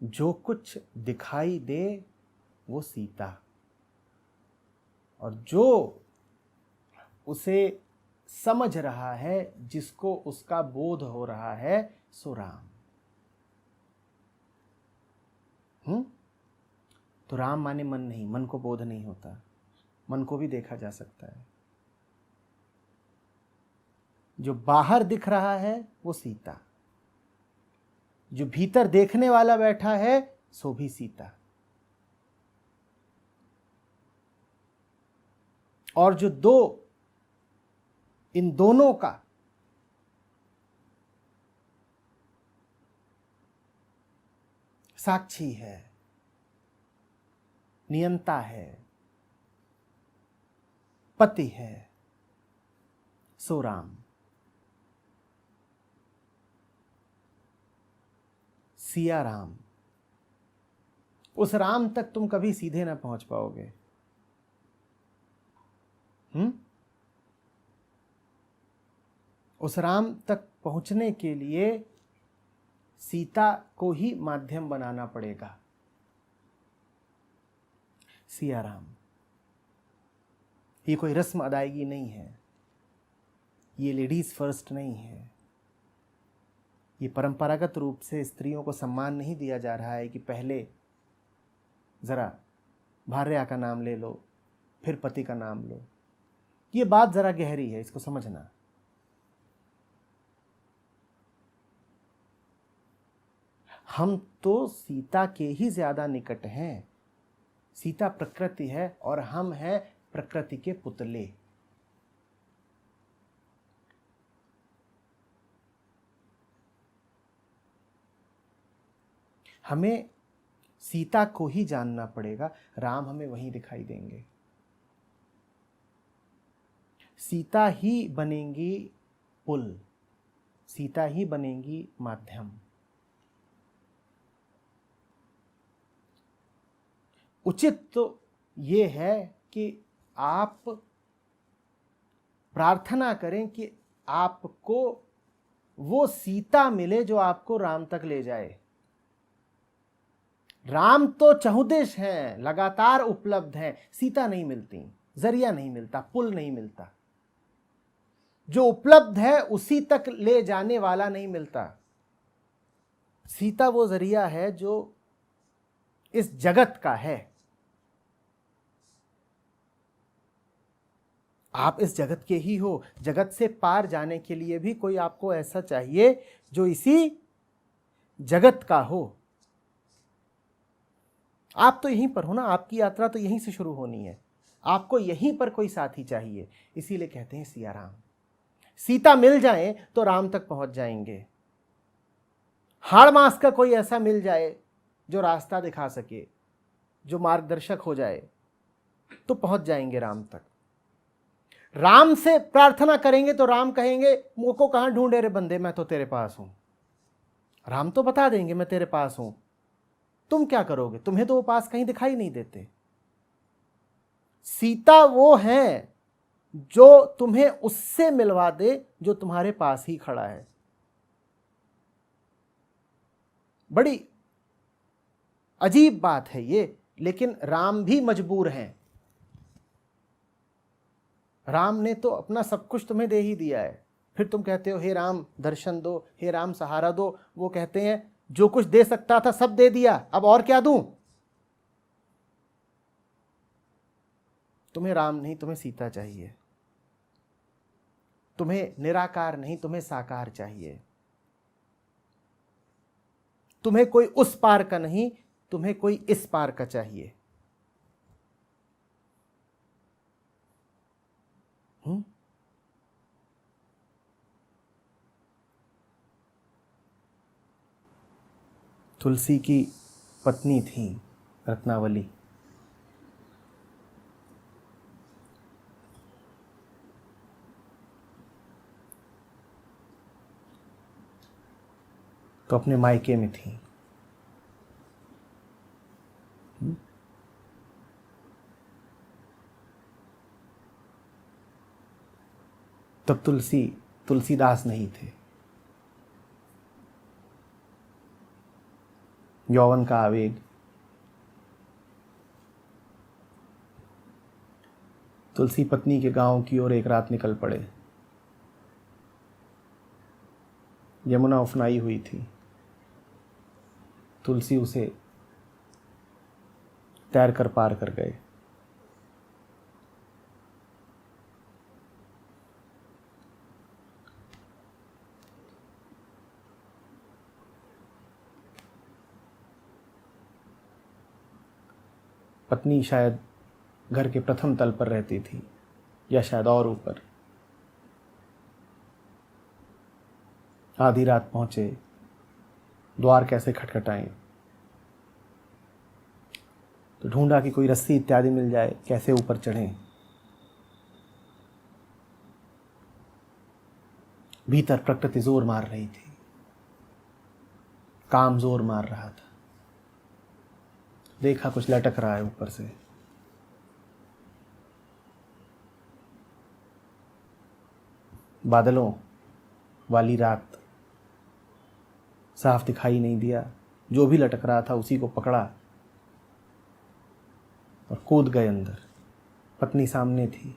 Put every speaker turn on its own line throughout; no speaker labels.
जो कुछ दिखाई दे वो सीता, और जो उसे समझ रहा है, जिसको उसका बोध हो रहा है, सो राम। तो राम माने मन नहीं, मन को बोध नहीं होता, मन को भी देखा जा सकता है। जो बाहर दिख रहा है वो सीता, जो भीतर देखने वाला बैठा है सो भी सीता, और जो दो इन दोनों का साक्षी है, नियंता है, पति है, सो राम। सिया राम। उस राम तक तुम कभी सीधे ना पहुंच पाओगे। उस राम तक पहुंचने के लिए सीता को ही माध्यम बनाना पड़ेगा। सिया राम। ये कोई रस्म अदायगी नहीं है, ये लेडीज फर्स्ट नहीं है, ये परंपरागत रूप से स्त्रियों को सम्मान नहीं दिया जा रहा है कि पहले जरा भार्या का नाम ले लो फिर पति का नाम लो। ये बात जरा गहरी है, इसको समझना। हम तो सीता के ही ज्यादा निकट हैं। सीता प्रकृति है और हम हैं प्रकृति के पुतले। हमें सीता को ही जानना पड़ेगा, राम हमें वहीं दिखाई देंगे। सीता ही बनेंगी पुल, सीता ही बनेंगी माध्यम। उचित तो ये है कि आप प्रार्थना करें कि आपको वो सीता मिले जो आपको राम तक ले जाए। राम तो चहुदिश हैं, लगातार उपलब्ध हैं, सीता नहीं मिलती, जरिया नहीं मिलता, पुल नहीं मिलता। जो उपलब्ध है उसी तक ले जाने वाला नहीं मिलता। सीता वो जरिया है जो इस जगत का है। आप इस जगत के ही हो। जगत से पार जाने के लिए भी कोई आपको ऐसा चाहिए जो इसी जगत का हो। आप तो यहीं पर हो ना, आपकी यात्रा तो यहीं से शुरू होनी है। आपको यहीं पर कोई साथी चाहिए, इसीलिए कहते हैं सिया राम। सीता मिल जाए तो राम तक पहुंच जाएंगे। हाड़ मास का कोई ऐसा मिल जाए जो रास्ता दिखा सके, जो मार्गदर्शक हो जाए, तो पहुंच जाएंगे राम तक। राम से प्रार्थना करेंगे तो राम कहेंगे मुझको कहां ढूंढे रे बंदे, मैं तो तेरे पास हूं। राम तो बता देंगे मैं तेरे पास हूं, तुम क्या करोगे? तुम्हें तो वो पास कहीं दिखाई नहीं देते। सीता वो है जो तुम्हें उससे मिलवा दे जो तुम्हारे पास ही खड़ा है। बड़ी अजीब बात है ये, लेकिन राम भी मजबूर हैं। राम ने तो अपना सब कुछ तुम्हें दे ही दिया है, फिर तुम कहते हो हे राम दर्शन दो, हे राम सहारा दो। वो कहते हैं जो कुछ दे सकता था सब दे दिया, अब और क्या दूं? तुम्हें राम नहीं, तुम्हें सीता चाहिए। तुम्हें निराकार नहीं, तुम्हें साकार चाहिए। तुम्हें कोई उस पार का नहीं, तुम्हें कोई इस पार का चाहिए। तुलसी की पत्नी थी रत्नावली। तो अपने मायके में थी। तब तुलसीदास नहीं थे। यौवन का आवेग। तुलसी पत्नी के गांव की ओर एक रात निकल पड़े। यमुना उफनाई हुई थी। तुलसी उसे तैर कर पार कर गए। पत्नी शायद घर के प्रथम तल पर रहती थी या शायद और ऊपर। आधी रात पहुंचे, द्वार कैसे खटखटाएं, तो ढूंढा कि कोई रस्सी इत्यादि मिल जाए, कैसे ऊपर चढ़ें। भीतर प्रकृति जोर मार रही थी, काम जोर मार रहा था। देखा कुछ लटक रहा है ऊपर से। बादलों वाली रात, साफ दिखाई नहीं दिया। जो भी लटक रहा था उसी को पकड़ा और कूद गए अंदर। पत्नी सामने थी,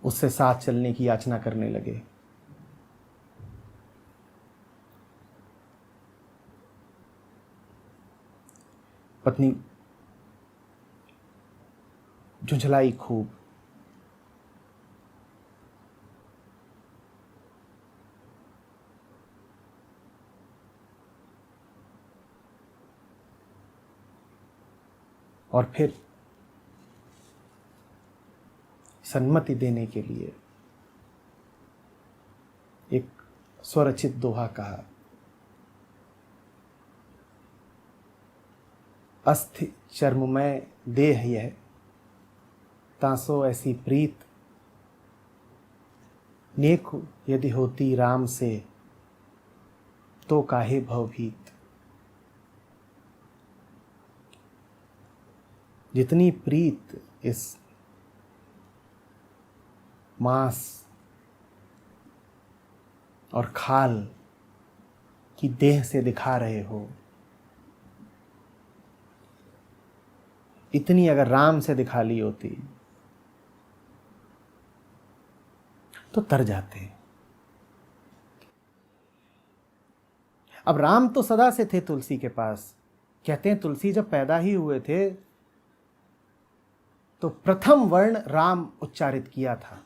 उससे साथ चलने की याचना करने लगे। पत्नी झुंझलाई खूब। और फिर सन्मति देने के लिए एक स्वरचित दोहा कहा। अस्थि चर्ममय देह यह, तासो ऐसी प्रीत, नेक यदि होती राम से, तो काहे भवभीत। जितनी प्रीत इस मांस और खाल की देह से दिखा रहे हो, इतनी अगर राम से दिखा ली होती तो तर जाते। अब राम तो सदा से थे तुलसी के पास। कहते हैं तुलसी जब पैदा ही हुए थे तो प्रथम वर्ण राम उच्चारित किया था।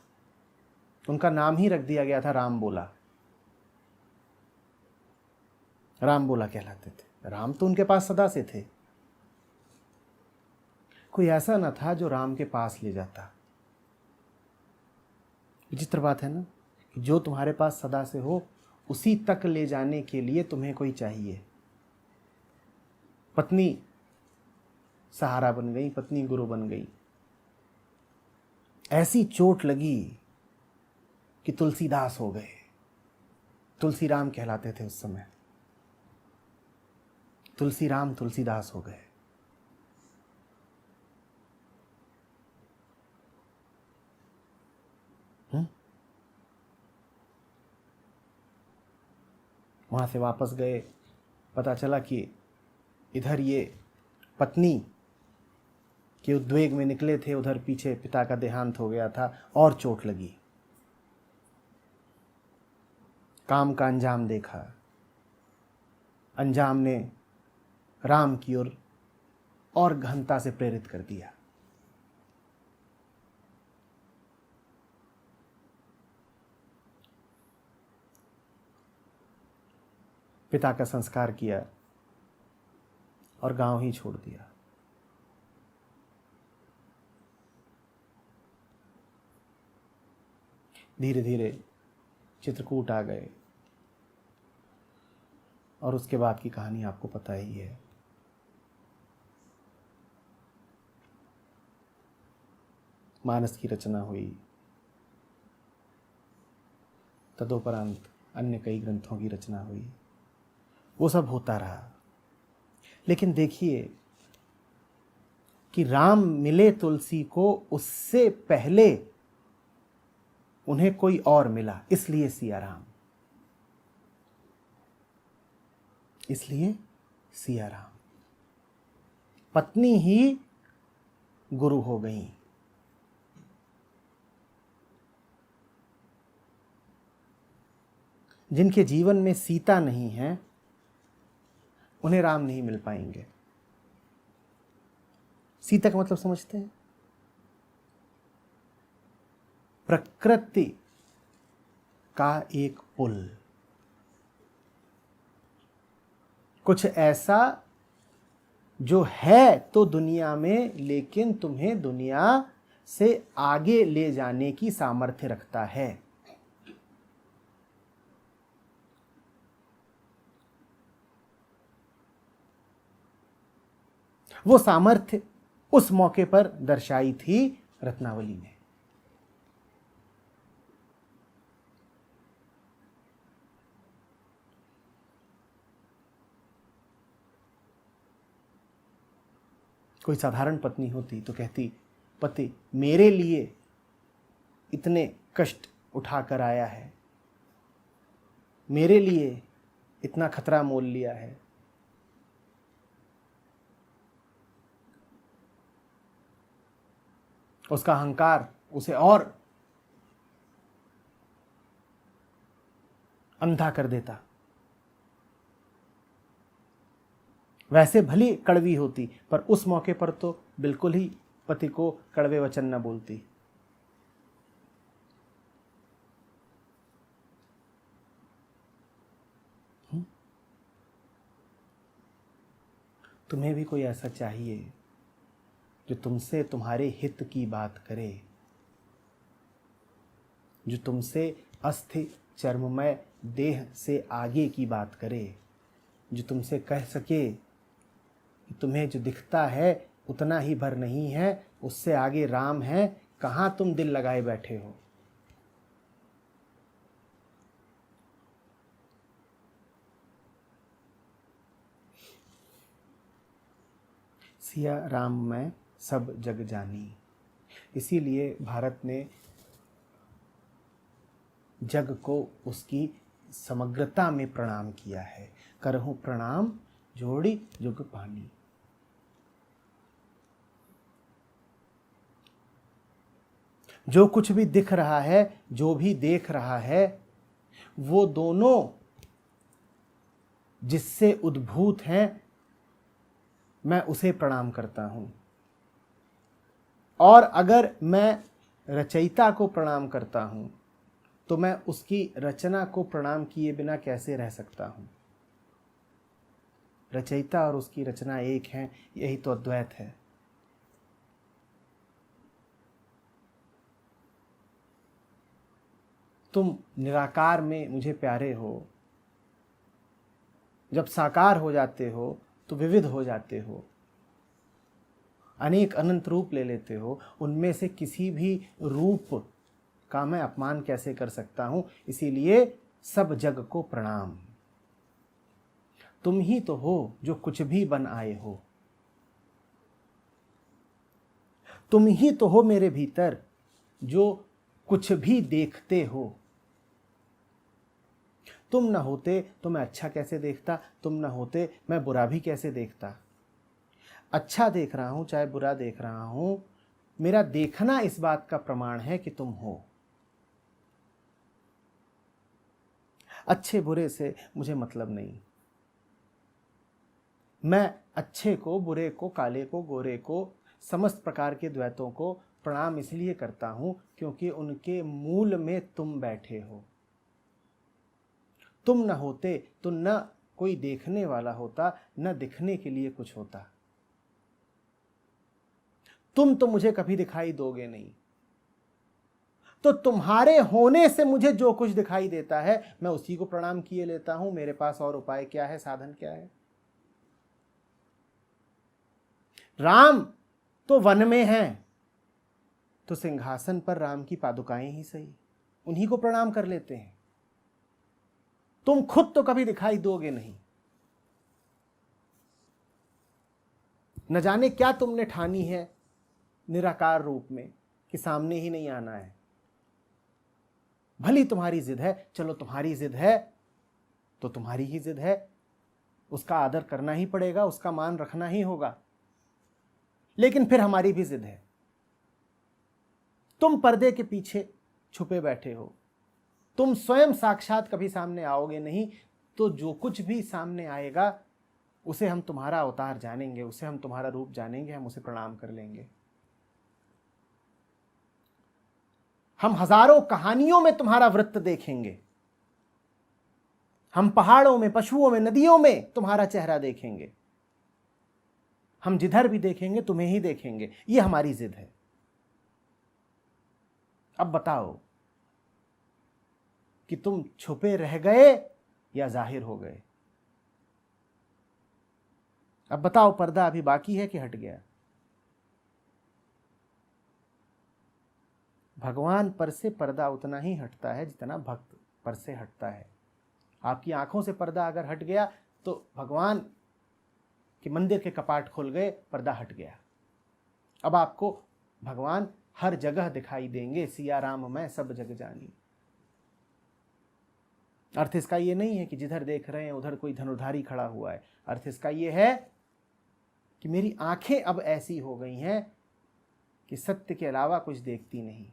उनका नाम ही रख दिया गया था राम बोला। राम बोला कहलाते थे। राम तो उनके पास सदा से थे। कोई ऐसा ना था जो राम के पास ले जाता। विचित्र बात है ना, जो तुम्हारे पास सदा से हो उसी तक ले जाने के लिए तुम्हें कोई चाहिए। पत्नी सहारा बन गई, पत्नी गुरु बन गई। ऐसी चोट लगी कि तुलसीदास हो गए। तुलसी राम कहलाते थे उस समय। तुलसी राम तुलसीदास हो गए। वहां से वापस गए, पता चला कि इधर ये पत्नी के उद्वेग में निकले थे, उधर पीछे पिता का देहांत हो गया था और चोट लगी। काम का अंजाम देखा। अंजाम ने राम की ओर और गहनता से प्रेरित कर दिया। पिता का संस्कार किया और गांव ही छोड़ दिया। धीरे धीरे चित्रकूट आ गए और उसके बाद की कहानी आपको पता ही है। मानस की रचना हुई, तदोपरांत अन्य कई ग्रंथों की रचना हुई। वो सब होता रहा। लेकिन देखिए कि राम मिले तुलसी को, उससे पहले उन्हें कोई और मिला, इसलिए सिया राम। इसलिए सिया राम। पत्नी ही गुरु हो गई। जिनके जीवन में सीता नहीं है उन्हें राम नहीं मिल पाएंगे। सीता का मतलब समझते हैं? प्रकृति का एक पुल, कुछ ऐसा जो है तो दुनिया में, लेकिन तुम्हें दुनिया से आगे ले जाने की सामर्थ्य रखता है। वो सामर्थ्य उस मौके पर दर्शाई थी रत्नावली ने। कोई साधारण पत्नी होती तो कहती, पति मेरे लिए इतने कष्ट उठाकर आया है, मेरे लिए इतना खतरा मोल लिया है, उसका अहंकार उसे और अंधा कर देता। वैसे भली कड़वी होती, पर उस मौके पर तो बिल्कुल ही पति को कड़वे वचन न बोलती। तुम्हें भी कोई ऐसा चाहिए जो तुमसे तुम्हारे हित की बात करे, जो तुमसे अस्थि चर्ममय देह से आगे की बात करे, जो तुमसे कह सके कि तुम्हें जो दिखता है उतना ही भर नहीं है, उससे आगे राम है, कहाँ तुम दिल लगाए बैठे हो। सिया राम में सब जग जानी। इसीलिए भारत ने जग को उसकी समग्रता में प्रणाम किया है। करहूँ प्रणाम जोड़ी जुग पानी। जो कुछ भी दिख रहा है, जो भी देख रहा है, वो दोनों जिससे उद्भूत हैं, मैं उसे प्रणाम करता हूं। और अगर मैं रचयिता को प्रणाम करता हूं तो मैं उसकी रचना को प्रणाम किए बिना कैसे रह सकता हूं। रचयिता और उसकी रचना एक है, यही तो अद्वैत है। तुम निराकार में मुझे प्यारे हो, जब साकार हो जाते हो तो विविध हो जाते हो, अनेक अनंत रूप ले लेते हो। उनमें से किसी भी रूप का मैं अपमान कैसे कर सकता हूं। इसीलिए सब जग को प्रणाम। तुम ही तो हो जो कुछ भी बन आए हो, तुम ही तो हो मेरे भीतर जो कुछ भी देखते हो। तुम न होते तो मैं अच्छा कैसे देखता, तुम न होते मैं बुरा भी कैसे देखता। अच्छा देख रहा हूं चाहे बुरा देख रहा हूं, मेरा देखना इस बात का प्रमाण है कि तुम हो। अच्छे बुरे से मुझे मतलब नहीं। मैं अच्छे को, बुरे को, काले को, गोरे को, समस्त प्रकार के द्वैतों को प्रणाम इसलिए करता हूं क्योंकि उनके मूल में तुम बैठे हो। तुम न होते तो न कोई देखने वाला होता, न दिखने के लिए कुछ होता। तुम तो मुझे कभी दिखाई दोगे नहीं, तो तुम्हारे होने से मुझे जो कुछ दिखाई देता है मैं उसी को प्रणाम किए लेता हूं। मेरे पास और उपाय क्या है, साधन क्या है। राम तो वन में हैं, तो सिंहासन पर राम की पादुकाएं ही सही, उन्हीं को प्रणाम कर लेते हैं। तुम खुद तो कभी दिखाई दोगे नहीं। न जाने क्या तुमने ठानी है निराकार रूप में कि सामने ही नहीं आना है। भली तुम्हारी जिद है, चलो तुम्हारी जिद है तो तुम्हारी ही जिद है, उसका आदर करना ही पड़ेगा, उसका मान रखना ही होगा। लेकिन फिर हमारी भी जिद है, तुम पर्दे के पीछे छुपे बैठे हो, तुम स्वयं साक्षात कभी सामने आओगे नहीं, तो जो कुछ भी सामने आएगा उसे हम तुम्हारा अवतार जानेंगे, उसे हम तुम्हारा रूप जानेंगे, हम उसे प्रणाम कर लेंगे। हम हजारों कहानियों में तुम्हारा वृत्त देखेंगे, हम पहाड़ों में, पशुओं में, नदियों में तुम्हारा चेहरा देखेंगे, हम जिधर भी देखेंगे तुम्हें ही देखेंगे। ये हमारी जिद है। अब बताओ कि तुम छुपे रह गए या जाहिर हो गए? अब बताओ, पर्दा अभी बाकी है कि हट गया? भगवान पर से पर्दा उतना ही हटता है जितना भक्त पर से हटता है। आपकी आंखों से पर्दा अगर हट गया तो भगवान के मंदिर के कपाट खुल गए, पर्दा हट गया। अब आपको भगवान हर जगह दिखाई देंगे। सिया राम मैं सब जग जानी। अर्थ इसका ये नहीं है कि जिधर देख रहे हैं उधर कोई धनुर्धारी खड़ा हुआ है। अर्थ इसका ये है कि मेरी आंखें अब ऐसी हो गई हैं कि सत्य के अलावा कुछ देखती नहीं।